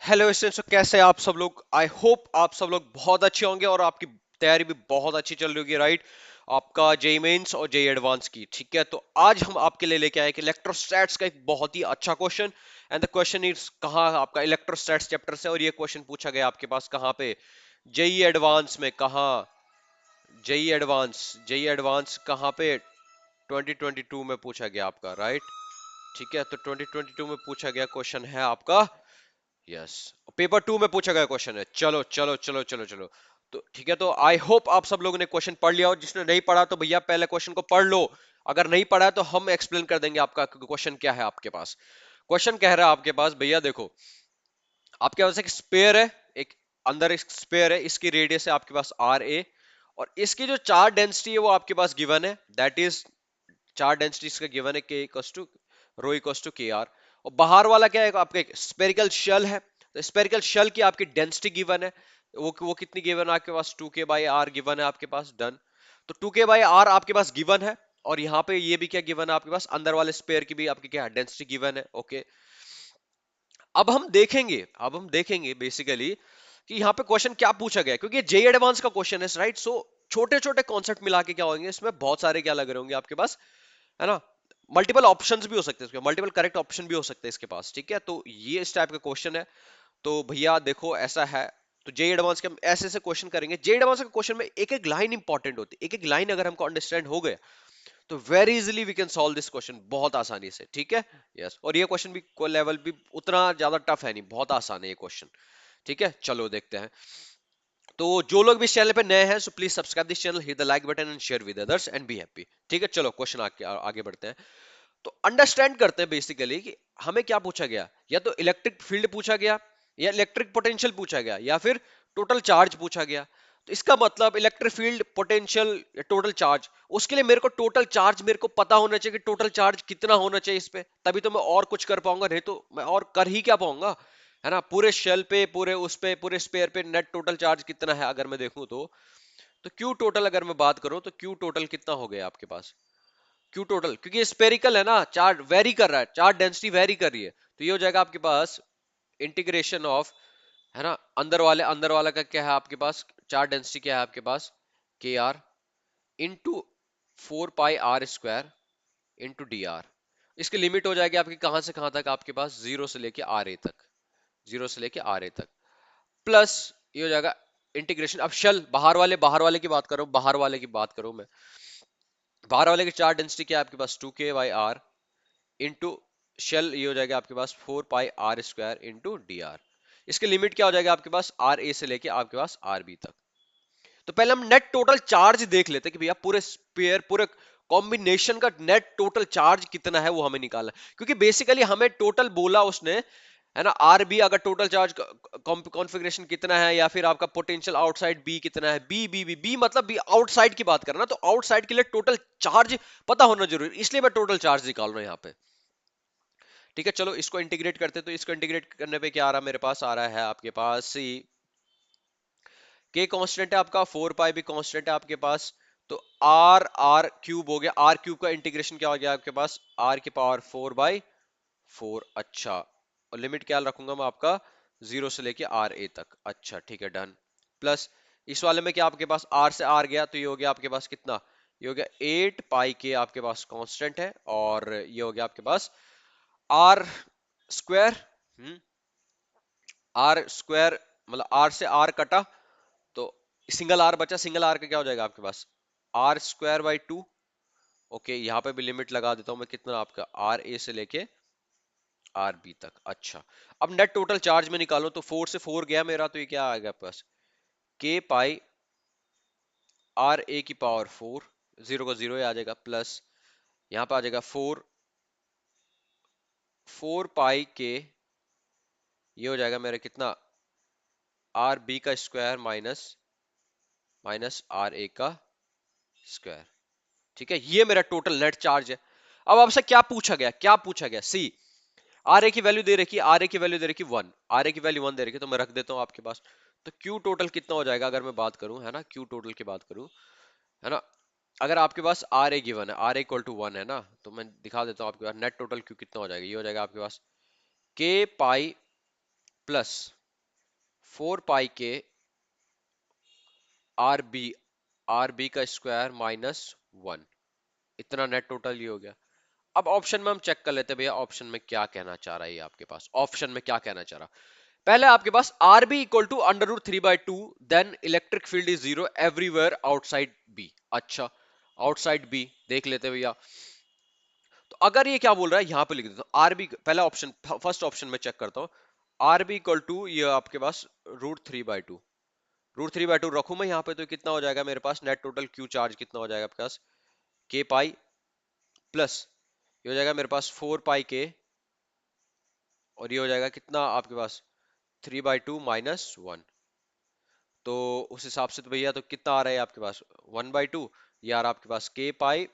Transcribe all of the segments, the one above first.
Hello students, कैसे हैं आप सब लोग। आई होप आप सब लोग बहुत अच्छे होंगे और आपकी तैयारी भी बहुत अच्छी चल रही होगी, राइट। आपका जेई मेंस और जेई एडवांस की, ठीक है। तो आज हम आपके लिए लेके आए कि इलेक्ट्रोस्टैट्स का एक बहुत ही अच्छा question. And the question is कहाँ आपका इलेक्ट्रोस्टैट्स चैप्टर से, और ये क्वेश्चन पूछा गया आपके पास कहाँ पे, जेई एडवांस में। कहाँ? जेई एडवांस कहाँ पे? 2022 में पूछा गया आपका, राइट। ठीक है, तो 2022 में पूछा गया क्वेश्चन है आपका। यस, पेपर 2 में पूछा गया क्वेश्चन है। चलो चलो चलो चलो चलो। तो ठीक है, तो आई होप आप सब लोगों ने क्वेश्चन पढ़ लिया हो। जिसने नहीं पढ़ा तो भैया पहले क्वेश्चन को पढ़ लो। अगर नहीं पढ़ा है तो हम एक्सप्लेन कर देंगे आपका क्वेश्चन क्या है आपके पास। क्वेश्चन कह रहा है आपके पास, भैया देखो, आपके पास एक स्पेयर है, एक अंदर एक स्पेयर है, इसकी रेडियस है आपके पास आर ए, और इसकी जो चार्ज डेंसिटी है वो आपके पास गिवन है, दैट इज चार्ज डेंसिटी इसका गिवन है k equals to rho equals to k r. और बाहर वाला क्या है, आपका एक स्पेरिकल शेल है। तो स्पेरिकल शेल की आपकी डेंसिटी गिवन है, वो कितनी गिवन है आपके पास, 2k/r गिवन है आपके पास। डन। तो 2k/r आपके पास गिवन है, और यहाँ पे ये भी क्या गिवन है आपके पास, अंदर वाले स्पेयर की भी आपकी क्या डेंसिटी गिवन है। ओके, अब हम देखेंगे बेसिकली कि यहाँ पे क्वेश्चन क्या पूछा गया है, क्योंकि जे एडवांस का क्वेश्चन है, राइट। सो छोटे छोटे कॉन्सेप्ट मिला के क्या होंगे इसमें, बहुत सारे क्या लग रहे होंगे आपके पास, है ना। मल्टीपल ऑप्शंस भी हो सकते हैं इसके, मल्टीपल करेक्ट ऑप्शन भी हो सकते हैं इसके पास, ठीक है। तो ये इस टाइप का क्वेश्चन है। तो भैया देखो ऐसा है, तो जे एडवांस के हम ऐसे ऐसे क्वेश्चन करेंगे। जे एडवांस के क्वेश्चन में एक एक लाइन इंपॉर्टेंट होती है, एक एक लाइन अगर हमको अंडरस्टैंड हो गया तो very easily we can solve this question, बहुत आसानी से, ठीक है। यस, और ये क्वेश्चन भी को लेवल भी उतना ज्यादा टफ है नहीं, बहुत आसान है ये क्वेश्चन, ठीक है। चलो देखते हैं। तो जो लोग भी इस चैनल पे नए हैं, so please subscribe this channel, hit the like button and share with others and be happy, ठीक है। चलो क्वेश्चन आगे बढ़ते हैं। तो अंडरस्टैंड करते हैं बेसिकली कि हमें क्या पूछा गया, या तो इलेक्ट्रिक फील्ड पूछा गया, या इलेक्ट्रिक पोटेंशियल पूछा गया, या फिर टोटल चार्ज पूछा गया। तो इसका मतलब इलेक्ट्रिक फील्ड, पोटेंशियल या टोटल चार्ज, उसके लिए मेरे को टोटल चार्ज मेरे को पता होना चाहिए कि टोटल चार्ज कितना होना चाहिए इस पे, तभी तो मैं और कुछ कर पाऊंगा, नहीं तो मैं और कर ही क्या पाऊंगा, है ना। पूरे शेल पे, पूरे उस पे, पूरे स्पेयर पे नेट टोटल चार्ज कितना है अगर मैं देखूं तो क्यू टोटल अगर मैं बात करूं तो क्यू टोटल कितना हो गया आपके पास। क्यू टोटल, क्योंकि ये स्पेरिकल है ना, चार्ज वेरी कर रहा है, चार्ज डेंसिटी वेरी कर रही है, तो ये हो जाएगा आपके पास इंटीग्रेशन ऑफ, है ना, अंदर वाला का क्या है आपके पास, चार्ज डेंसिटी क्या है आपके पास, k r into 4 pi r² into d r. इसकी लिमिट हो जाएगी आपकी कहां से कहां तक, आपके पास जीरो से लेके आर ए तक, जीरो से लेके आर ए तक, प्लस ये हो जाएगा इंटीग्रेशन। अब शेल, बाहर वाले की बात करो, बाहर वाले की बात करूं मैं, बाहर वाले की चार्ज डेंसिटी क्या है आपके पास, 2k/r इंटू शेल, ये हो जाएगा आपके पास 4 pi r² into d r. इसकी लिमिट क्या हो जाएगा आपके पास, आर ए से लेके आपके पास आर बी तक। तो पहले हम नेट टोटल चार्ज देख लेते हैं कि भैया पूरे स्पेयर, पूरे कॉम्बिनेशन का नेट टोटल चार्ज कितना है, वो हमें निकालना है। क्योंकि बेसिकली हमें टोटल बोला उसने, है ना, आर बी, अगर टोटल चार्ज कॉन्फ़िगरेशन कितना है, या फिर आपका पोटेंशियल आउटसाइड बी कितना है, बी मतलब बी आउटसाइड की बात करना, तो आउटसाइड के लिए टोटल चार्ज पता होना जरूरी, इसलिए मैं टोटल चार्ज निकाल रहा हूं यहाँ पे। ठीक है, चलो इसको इंटीग्रेट करते, तो इसको इंटीग्रेट करने पे क्या आ रहा है मेरे पास, आ रहा है आपके पास सी, के कांस्टेंट है आपका, 4 पाई भी कांस्टेंट है आपके पास। तो आर क्यूब हो गया, आर क्यूब का इंटीग्रेशन क्या हो गया आपके पास, आर की पावर 4/4। अच्छा, और लिमिट क्या रखूंगा मैं आपका, जीरो से लेके आर ए तक। अच्छा ठीक है, डन। प्लस इस वाले में क्या आपके पास आर से आर गया, तो ये हो गया आपके पास कितना, ये हो गया 8 पाई के आपके पास कांस्टेंट है, और ये हो गया आपके पास आर स्क्वायर। आर स्क्वायर मतलब आर से आर कटा, तो सिंगल आर बचा, सिंगल आर का क्या हो जाएगा आपके पास, r² बाई 2। ओके, यहाँ पे भी लिमिट लगा देता हूं मैं, कितना आपका आर ए से लेके आर बी तक। अच्छा, अब नेट टोटल चार्ज में निकालो, तो 4 से 4 गया मेरा, तो ये क्या आ गया आपके पास, के पाई आर ए की पावर 4, जीरो का जीरो आ जाएगा, प्लस यहाँ पे आ जाएगा 4 पाई के, ये हो जाएगा मेरा कितना, आर बी का square minus minus R A का स्क्वायर। ठीक है, ये मेरा टोटल नेट चार्ज है। अब आपसे क्या पूछा गया, क्या पूछा गया, सी, आर ए की वैल्यू दे रखी है, आर ए की वैल्यू दे रखी है 1, आर ए की वैल्यू 1 दे रखी है, तो मैं रख देता हूं आपके पास। तो क्यू टोटल कितना हो जाएगा अगर मैं बात करूं, है ना, क्यू टोटल की बात करूं, है ना, अगर आपके पास आर ए गिवन है, आर ए इक्वल टू 1 है ना, तो मैं दिखा देता हूं आपके पास नेट टोटल क्यू कितना हो जाएगा, ये हो जाएगा आपके पास के पाई प्लस 4 पाई के आर बी का स्क्वायर -1, इतना नेट टोटल ये हो गया। अब ऑप्शन में हम चेक कर लेते हैं भैया ऑप्शन में क्या कहना चाह रहा है ये आपके पास, ऑप्शन में क्या कहना चाह रहा। पहले आपके पास R B equal to √3/2, then electric field is 0 everywhere outside B. अच्छा, आउटसाइड बी देख लेते हैं भैया। तो अगर ये क्या बोल रहा है यहां पे लिख देता हूं आरबी, पहला ऑप्शन, फर्स्ट ऑप्शन में चेक करता हूं। आरबी इक्वल टू ये आपके पास √3/2, √3/2 रखूं मैं यहाँ पे तो कितना हो जाएगा मेरे पास नेट टोटल क्यू चार्ज कितना हो जाएगा आपके पास, के पाई प्लस ये हो जाएगा मेरे पास 4 पाई के, और ये हो जाएगा कितना आपके पास 3/2 -1। तो उस हिसाब से तो भैया तो कितना आ रहा है आपके पास 1/2, ये आ रहा आपके पास के पाई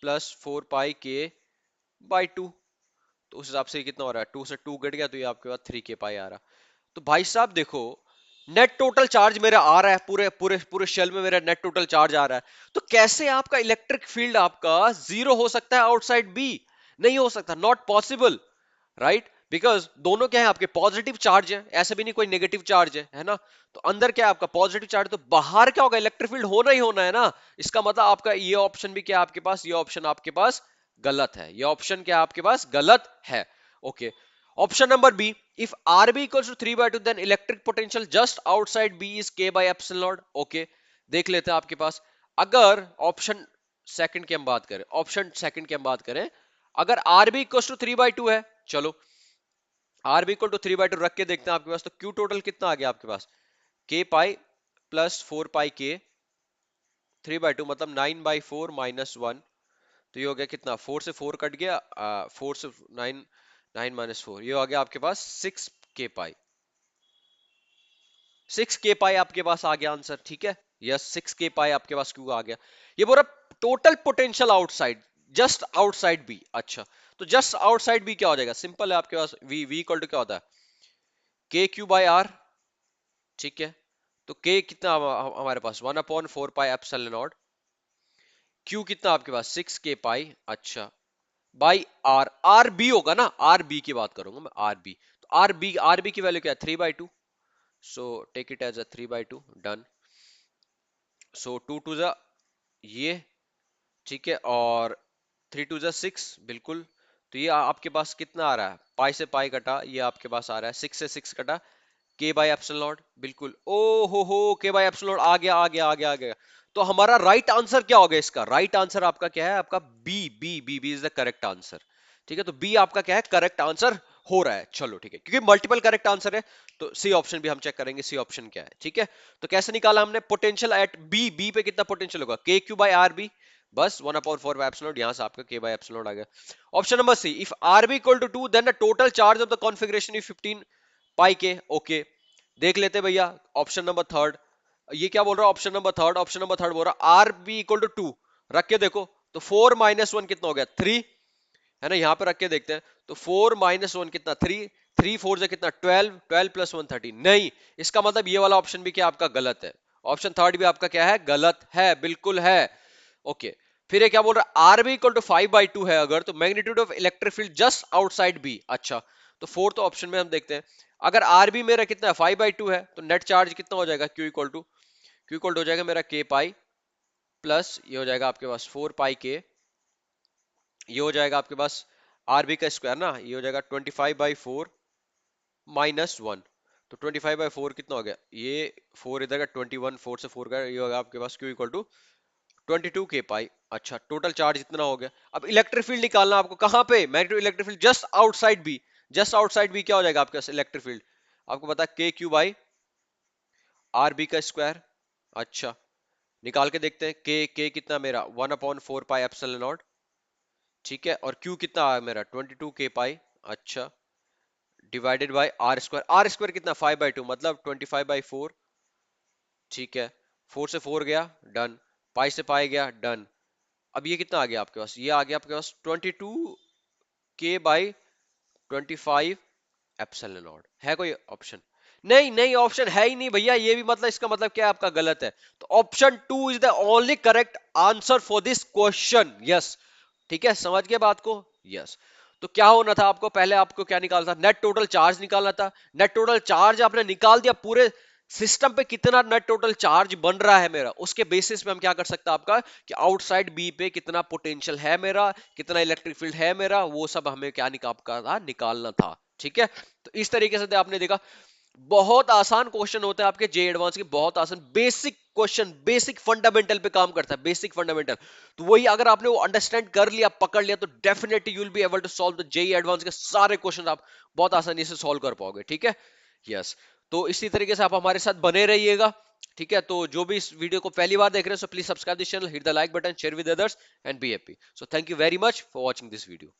प्लस 4 पाई के/2। तो उस हिसाब से ये कितना हो रहा है, 2 से 2 कट गया तो ये आपके पास 3 के पाई आ रहा। तो भाई साहब देखो नेट टोटल चार्ज मेरा आ रहा है, पूरे पूरे पूरे शेल में मेरा नेट टोटल चार्ज आ रहा है, तो कैसे आपका इलेक्ट्रिक फील्ड आपका 0 हो सकता है आउटसाइड बी? नहीं हो सकता, नॉट पॉसिबल, राइट? बिकॉज दोनों क्या है आपके पॉजिटिव चार्ज है, ऐसे भी नहीं कोई नेगेटिव चार्ज है ना। तो अंदर क्या है आपका पॉजिटिव चार्ज, तो बाहर क्या होगा इलेक्ट्रिक फील्ड होना ही होना है ना। इसका मतलब आपका ये ऑप्शन भी क्या है आपके पास, ये ऑप्शन आपके पास गलत है, ये ऑप्शन क्या है आपके पास गलत है। Okay, option number B, if RB equals to 3/2 then electric potential just outside B is K by epsilon naught। Okay, देख लेते हैं आपके पास, अगर ऑप्शन सेकंड की हम बात करें, ऑप्शन सेकंड की हम बात करें, अगर RB equals to 3/2 है, चलो RB equal to 3/2 रख के देखते हैं आपके पास, तो Q टोटल कितना आ गया आपके पास, K पाई प्लस 4 पाई के 3/2 मतलब 9/4 -1। तो ये हो गया कितना, 4 से 4 कट गया, 4 से 9, 9 - 4, ये आ गया आपके पास 6 के पाई, 6 के पाई आपके पास आ गया आंसर, ठीक है। यस, 6 के पाई आपके पास क्यों आ गया। ये बोल रहा total potential outside, just outside B. अच्छा, तो जस्ट आउटसाइड बी क्या हो जाएगा, सिंपल है आपके पास, वी वी इक्वल टू क्या होता है KQ/R, ठीक है। तो K कितना हमारे पास 1/4 पाई एप्सिलॉन नॉट, Q कितना आपके पास 6 के पाई, अच्छा, बाई आर, आर बी होगा ना, आर बी की बात करूंगा मैं, आर बी। तो आर बी की वैल्यू क्या है 3/2, so take it as a 3/2, done. So 2 2 ये, ठीक है, और 3 2 6 बिल्कुल। तो ये आपके पास कितना आ रहा है, पाई से पाई कटा, ये आपके पास आ रहा है 6 से 6 कटा, के बाई एप्सिलॉन नॉट, बिल्कुल। ओ हो के बाई एप्सिलॉन नॉट आ गया आ गया आ गया आ गया। तो हमारा राइट आंसर क्या होगा, इसका राइट आंसर आपका क्या है, आपका B, B B B is the correct answer, ठीक है। तो बी आपका क्या है, करेक्ट आंसर हो रहा है, चलो ठीक है, क्योंकि मल्टीपल करेक्ट आंसर है। तो सी ऑप्शन भी हम चेक करेंगे, सी ऑप्शन क्या है, ठीक है। तो कैसे निकाला हमने पोटेंशियल एट बी, बी पे कितना पोटेंशियल होगा KQ/RB, बस 1/4 एप्सिलॉन, यहां से आपका K/एप्सिलॉन आ गया। Option number C, if RB equal to 2 then the total charge of the configuration is 15 pi k. Okay, देख लेते भैया ऑप्शन नंबर थर्ड, ये क्या बोल रहा है option number third, option number third बोल रहा है RB इक्वल टू 2, रख के देखो, तो 4 -1 कितना हो गया 3, है ना, यहां पे रख के देखते हैं। तो 4 -1 कितना 3, 3 4 से कितना 12, 12 + 1 13, नहीं, इसका मतलब ये वाला ऑप्शन भी क्या आपका गलत है, ऑप्शन थर्ड भी आपका क्या है गलत है, बिल्कुल है। ओके, फिर ये क्या बोल रहा है RB इक्वल टू 5/2 है अगर, तो magnitude of electric field just outside B. अच्छा, तो फोर्थ ऑप्शन में हम देखते हैं, अगर RB मेरा कितना है 5/2 है, तो नेट चार्ज कितना हो जाएगा Q इक्वल टू हो जाएगा मेरा K पाई प्लस ये हो जाएगा आपके पास 4 पाई के, ये हो जाएगा आपके पास RB का स्क्वायर ना, ये हो जाएगा 25/4 -1। तो 25/4 कितना हो गया, ये 4 इधर का 21, 4 से 4 का, ये होगा आपके पास Q इक्वल टू 22 के पाई। अच्छा, टोटल चार्ज इतना हो गया। अब इलेक्ट्रिक फील्ड निकालना आपको कहां पे, magnetic electric field just outside B, just outside B क्या हो जाएगा आपके पास इलेक्ट्रिक फील्ड, आपको पता है KQ/RB का स्क्वायर। अच्छा, निकाल के देखते हैं, के कितना मेरा 1/4 पाई एप्सिलॉन नॉट, ठीक है, और Q कितना आया मेरा 22 के पाई। अच्छा, डिवाइडेड बाय आर स्क्वायर कितना 5/2 मतलब 25/4, ठीक है, 4 से 4 गया डन, पाई से पाई गया डन। अब ये कितना आ गया आपके पास, ये आ गया आपके पास 22 K/25 एप्सिलॉन नॉट। है कोई ऑप्शन, नहीं नहीं ऑप्शन है ही नहीं भैया, ये भी मतलब इसका मतलब क्या है आपका गलत है। तो option 2 is the only correct answer for this question, yes, ठीक है, समझ गए बात को, यस। तो क्या होना था आपको, पहले आपको क्या निकालना था, नेट टोटल चार्ज निकालना था। नेट टोटल चार्ज आपने निकाल दिया, पूरे सिस्टम पे कितना नेट टोटल चार्ज बन रहा है मेरा, उसके बेसिस पे हम क्या कर सकते हैं आपका, कि आउटसाइड बी पे कितना पोटेंशियल है मेरा, कितना इलेक्ट्रिक फील्ड है मेरा, वो सब हमें क्या निकालना था। ठीक है, तो इस तरीके से आपने देखा बहुत आसान क्वेश्चन होते हैं आपके जे एडवांस के, बहुत आसान बेसिक क्वेश्चन, बेसिक फंडामेंटल पे काम करता है, बेसिक फंडामेंटल। तो वही अगर आपने वो अंडरस्टैंड कर लिया, पकड़ लिया, तो definitely you will be able to solve the JEE advance के सारे क्वेश्चन, आप बहुत आसानी से सॉल्व कर पाओगे। ठीक है, यस। तो इसी तरीके से आप हमारे साथ बने रहिएगा। ठीक है, तो जो भी इस वीडियो को पहली बार देख रहे हैं, so please subscribe this channel, hit the like button, share with others and be happy. So thank you very much for watching this video.